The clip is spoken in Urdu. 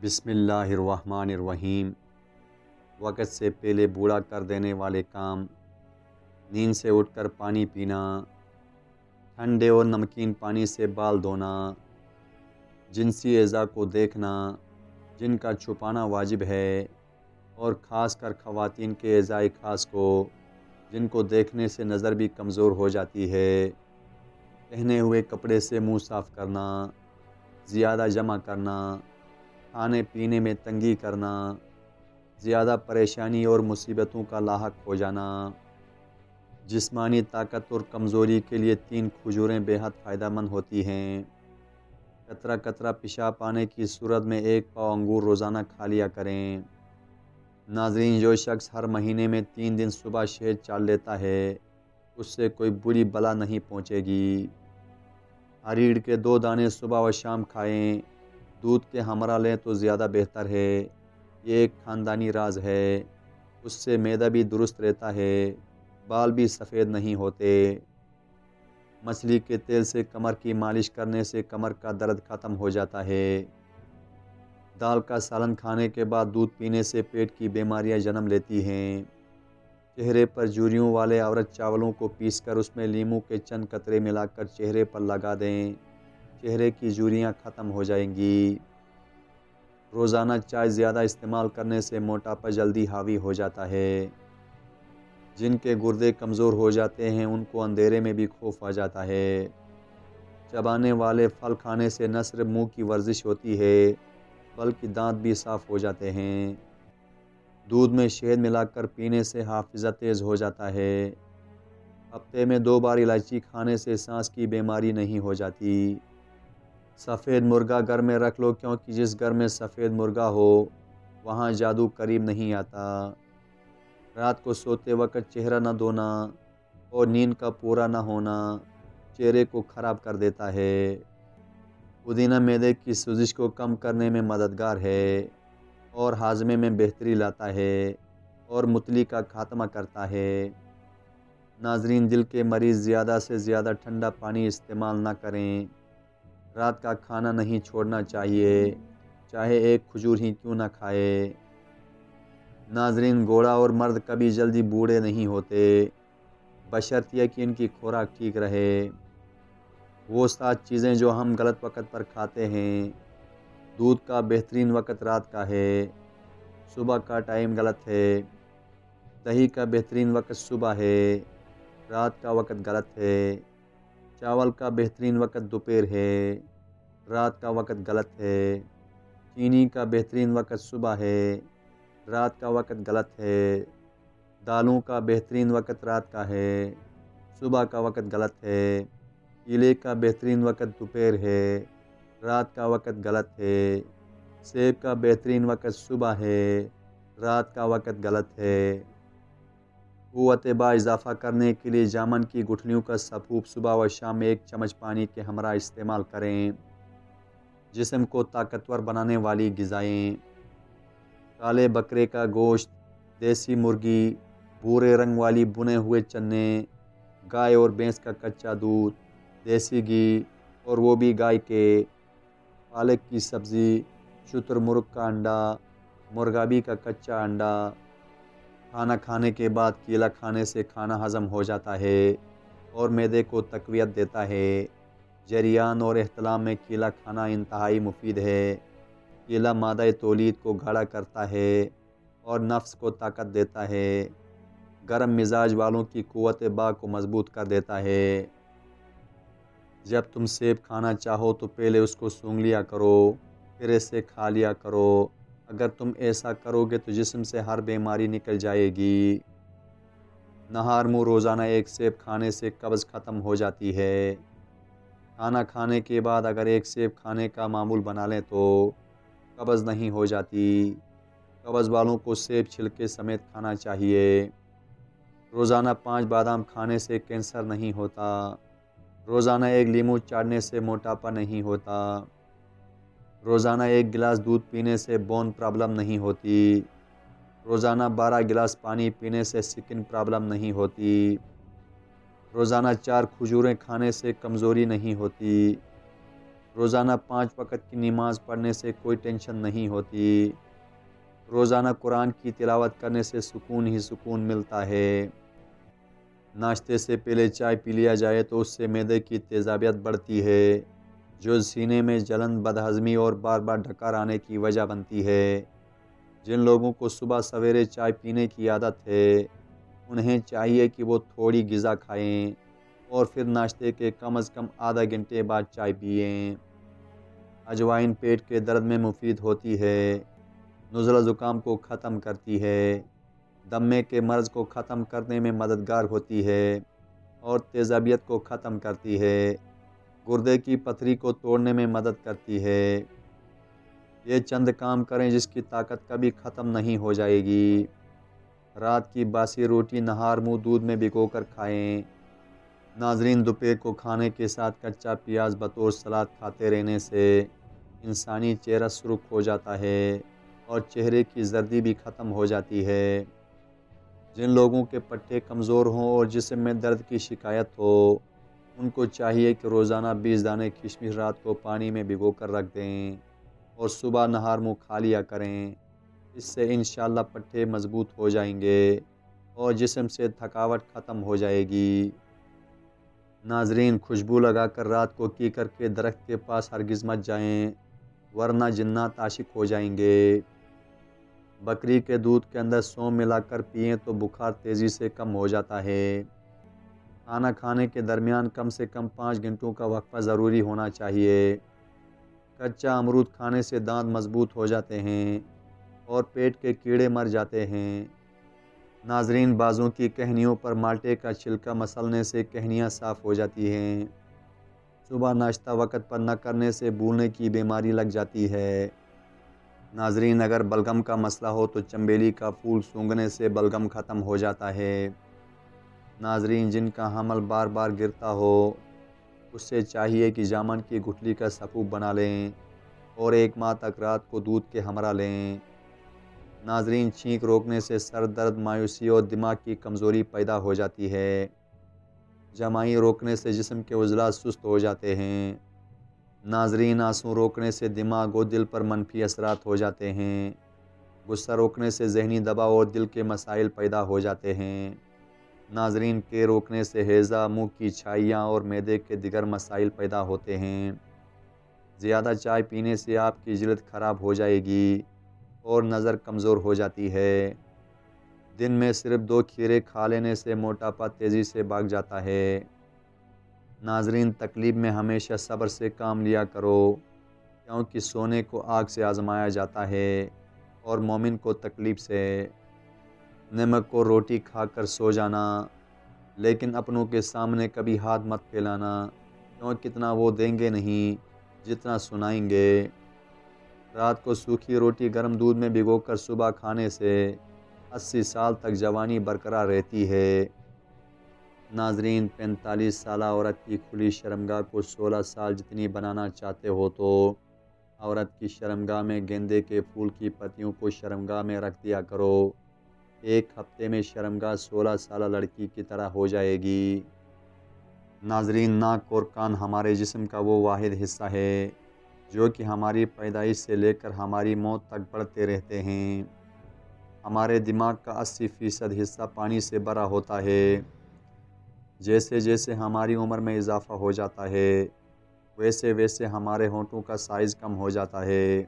بسم اللہ الرحمن الرحیم۔ وقت سے پہلے بوڑھا کر دینے والے کام: نیند سے اٹھ کر پانی پینا، ٹھنڈے اور نمکین پانی سے بال دھونا، جنسی اعضاء کو دیکھنا جن کا چھپانا واجب ہے، اور خاص کر خواتین کے اعضاء خاص کو جن کو دیکھنے سے نظر بھی کمزور ہو جاتی ہے، پہنے ہوئے کپڑے سے منہ صاف کرنا، زیادہ جمع کرنا، کھانے پینے میں تنگی کرنا، زیادہ پریشانی اور مصیبتوں کا لاحق ہو جانا۔ جسمانی طاقت اور کمزوری کے لیے 3 کھجوریں بے حد فائدہ مند ہوتی ہیں۔ قطرہ قطرہ پیشاب پانے کی صورت میں 1 پاؤ انگور روزانہ کھا لیا کریں۔ ناظرین، جو شخص ہر مہینے میں 3 دن صبح شہد چاٹ لیتا ہے اس سے کوئی بری بلا نہیں پہنچے گی۔ ہریڑ کے 2 دانے صبح و شام کھائیں، دودھ کے ہمراہ لیں تو زیادہ بہتر ہے۔ یہ ایک خاندانی راز ہے، اس سے معدہ بھی درست رہتا ہے، بال بھی سفید نہیں ہوتے۔ مچھلی کے تیل سے کمر کی مالش کرنے سے کمر کا درد ختم ہو جاتا ہے۔ دال کا سالن کھانے کے بعد دودھ پینے سے پیٹ کی بیماریاں جنم لیتی ہیں۔ چہرے پر جھریوں والے عورت چاولوں کو پیس کر اس میں لیموں کے چند قطرے ملا کر چہرے پر لگا دیں، چہرے کی جھریاں ختم ہو جائیں گی۔ روزانہ چائے زیادہ استعمال کرنے سے موٹاپا جلدی حاوی ہو جاتا ہے۔ جن کے گردے کمزور ہو جاتے ہیں ان کو اندھیرے میں بھی خوف آ جاتا ہے۔ چبانے والے پھل کھانے سے نہ صرف منہ کی ورزش ہوتی ہے بلکہ دانت بھی صاف ہو جاتے ہیں۔ دودھ میں شہد ملا کر پینے سے حافظہ تیز ہو جاتا ہے۔ ہفتے میں 2 بار الائچی کھانے سے سانس کی بیماری نہیں ہو جاتی۔ سفید مرغا گھر میں رکھ لو، کیونکہ جس گھر میں سفید مرغا ہو وہاں جادو قریب نہیں آتا۔ رات کو سوتے وقت چہرہ نہ دھونا اور نیند کا پورا نہ ہونا چہرے کو خراب کر دیتا ہے۔ پودینہ معدے کی سوزش کو کم کرنے میں مددگار ہے اور ہاضمے میں بہتری لاتا ہے اور متلی کا خاتمہ کرتا ہے۔ ناظرین، دل کے مریض زیادہ سے زیادہ ٹھنڈا پانی استعمال نہ کریں۔ رات کا کھانا نہیں چھوڑنا چاہیے، چاہے 1 کھجور ہی کیوں نہ کھائے۔ ناظرین، گھوڑا اور مرد کبھی جلدی بوڑھے نہیں ہوتے بشرطیہ کہ ان کی خوراک ٹھیک رہے۔ وہ 7 چیزیں جو ہم غلط وقت پر کھاتے ہیں: دودھ کا بہترین وقت رات کا ہے، صبح کا ٹائم غلط ہے۔ دہی کا بہترین وقت صبح ہے، رات کا وقت غلط ہے۔ چاول کا بہترین وقت دوپہر ہے، رات کا وقت غلط ہے۔ چینی کا بہترین وقت صبح ہے، رات کا وقت غلط ہے۔ دالوں کا بہترین وقت رات کا ہے، صبح کا وقت غلط ہے۔ کیلے کا بہترین وقت دوپہر ہے، رات کا وقت غلط ہے۔ سیب کا بہترین وقت صبح ہے، رات کا وقت غلط ہے۔ قوت با اضافہ کرنے کے لیے جامن کی گٹھلیوں کا سفوف صبح و شام 1 چمچ پانی کے ہمراہ استعمال کریں۔ جسم کو طاقتور بنانے والی غذائیں: کالے بکرے کا گوشت، دیسی مرغی، بھورے رنگ والی بنے ہوئے چنے، گائے اور بھینس کا کچا دودھ، دیسی گھی اور وہ بھی گائے کے، پالک کی سبزی، شتر مرغ کا انڈا، مرغابی کا کچا انڈا۔ کھانا کھانے کے بعد کیلا کھانے سے کھانا ہضم ہو جاتا ہے اور معدے کو تقویت دیتا ہے۔ جریان اور احتلام میں کیلا کھانا انتہائی مفید ہے۔ کیلا مادہ تولید کو گاڑھا کرتا ہے اور نفس کو طاقت دیتا ہے۔ گرم مزاج والوں کی قوت با کو مضبوط کر دیتا ہے۔ جب تم سیب کھانا چاہو تو پہلے اس کو سونگھ لیا کرو، پھر اسے کھا لیا کرو۔ اگر تم ایسا کرو گے تو جسم سے ہر بیماری نکل جائے گی۔ نہار منہ روزانہ 1 سیب کھانے سے قبض ختم ہو جاتی ہے۔ کھانا کھانے کے بعد اگر 1 سیب کھانے کا معمول بنا لیں تو قبض نہیں ہو جاتی۔ قبض والوں کو سیب چھلکے سمیت کھانا چاہیے۔ روزانہ 5 بادام کھانے سے کینسر نہیں ہوتا۔ روزانہ 1 لیموں چاٹنے سے موٹاپا نہیں ہوتا۔ روزانہ 1 گلاس دودھ پینے سے بون پرابلم نہیں ہوتی۔ روزانہ 12 گلاس پانی پینے سے سکن پرابلم نہیں ہوتی۔ روزانہ 4 کھجوریں کھانے سے کمزوری نہیں ہوتی۔ روزانہ 5 وقت کی نماز پڑھنے سے کوئی ٹینشن نہیں ہوتی۔ روزانہ قرآن کی تلاوت کرنے سے سکون ہی سکون ملتا ہے۔ ناشتے سے پہلے چائے پی لیا جائے تو اس سے معدے کی تیزابیت بڑھتی ہے، جو سینے میں جلن، بدہضمی اور بار بار ڈکار آنے کی وجہ بنتی ہے۔ جن لوگوں کو صبح سویرے چائے پینے کی عادت ہے، انہیں چاہیے کہ وہ تھوڑی غذا کھائیں اور پھر ناشتے کے کم از کم آدھا گھنٹے بعد چائے پئیں۔ اجوائن پیٹ کے درد میں مفید ہوتی ہے، نزلہ زکام کو ختم کرتی ہے، دمے کے مرض کو ختم کرنے میں مددگار ہوتی ہے اور تیزابیت کو ختم کرتی ہے، گردے کی پتھری کو توڑنے میں مدد کرتی ہے۔ یہ چند کام کریں جس کی طاقت کبھی ختم نہیں ہو جائے گی۔ رات کی باسی روٹی نہار منہ دودھ میں بھگو کر کھائیں۔ ناظرین، دوپہر کو کھانے کے ساتھ کچا پیاز بطور سلاد کھاتے رہنے سے انسانی چہرہ سرخ ہو جاتا ہے اور چہرے کی زردی بھی ختم ہو جاتی ہے۔ جن لوگوں کے پٹھے کمزور ہوں اور جسم میں درد کی شکایت ہو، ان کو چاہیے کہ روزانہ 20 دانے کشمش رات کو پانی میں بھگو کر رکھ دیں اور صبح نہار منہ کھا لیا کریں۔ اس سے انشاءاللہ پٹھے مضبوط ہو جائیں گے اور جسم سے تھکاوٹ ختم ہو جائے گی۔ ناظرین، خوشبو لگا کر رات کو کیکر کے درخت کے پاس ہرگز مت جائیں، ورنہ جنات عاشق ہو جائیں گے۔ بکری کے دودھ کے اندر سونف ملا کر پئیں تو بخار تیزی سے کم ہو جاتا ہے۔ کھانا کھانے کے درمیان کم سے کم 5 گھنٹوں کا وقفہ ضروری ہونا چاہیے۔ کچا امرود کھانے سے دانت مضبوط ہو جاتے ہیں اور پیٹ کے کیڑے مر جاتے ہیں۔ ناظرین، بازوں کی کہنیوں پر مالٹے کا چھلکا مسلنے سے کہنیاں صاف ہو جاتی ہیں۔ صبح ناشتہ وقت پر نہ کرنے سے بھولنے کی بیماری لگ جاتی ہے۔ ناظرین، اگر بلغم کا مسئلہ ہو تو چنبیلی کا پھول سونگھنے سے بلغم ختم ہو جاتا ہے۔ ناظرین، جن کا حمل بار بار گرتا ہو، اس سے چاہیے کہ جامن کی گٹھلی کا سفوف بنا لیں اور 1 ماہ تک رات کو دودھ کے ہمراہ لیں۔ ناظرین، چھینک روکنے سے سر درد، مایوسی اور دماغ کی کمزوری پیدا ہو جاتی ہے۔ جمائی روکنے سے جسم کے عضلات سست ہو جاتے ہیں۔ ناظرین، آنسو روکنے سے دماغ اور دل پر منفی اثرات ہو جاتے ہیں۔ غصہ روکنے سے ذہنی دباؤ اور دل کے مسائل پیدا ہو جاتے ہیں۔ ناظرین، کے روکنے سے ہیضہ، منہ کی چھائیاں اور معدے کے دیگر مسائل پیدا ہوتے ہیں۔ زیادہ چائے پینے سے آپ کی جلد خراب ہو جائے گی اور نظر کمزور ہو جاتی ہے۔ دن میں صرف 2 کھیرے کھا لینے سے موٹاپا تیزی سے بھاگ جاتا ہے۔ ناظرین، تکلیف میں ہمیشہ صبر سے کام لیا کرو، کیونکہ سونے کو آگ سے آزمایا جاتا ہے اور مومن کو تکلیف سے۔ نمک اور روٹی کھا کر سو جانا، لیکن اپنوں کے سامنے کبھی ہاتھ مت پھیلانا، کیونکہ اتنا وہ دیں گے نہیں جتنا سنائیں گے۔ رات کو سوکھی روٹی گرم دودھ میں بھگو کر صبح کھانے سے 80 سال تک جوانی برقرار رہتی ہے۔ ناظرین، 45 سالہ عورت کی کھلی شرمگاہ کو 16 سال جتنی بنانا چاہتے ہو تو عورت کی شرمگاہ میں گیندے کے پھول کی پتیوں کو شرمگاہ میں رکھ دیا کرو۔ 1 ہفتے میں شرمگاہ 16 سالہ لڑکی کی طرح ہو جائے گی۔ ناظرین، ناک اور کان ہمارے جسم کا وہ واحد حصہ ہے جو کہ ہماری پیدائش سے لے کر ہماری موت تک بڑھتے رہتے ہیں۔ ہمارے دماغ کا 80% حصہ پانی سے بھرا ہوتا ہے۔ جیسے جیسے ہماری عمر میں اضافہ ہو جاتا ہے، ویسے ویسے ہمارے ہونٹوں کا سائز کم ہو جاتا ہے۔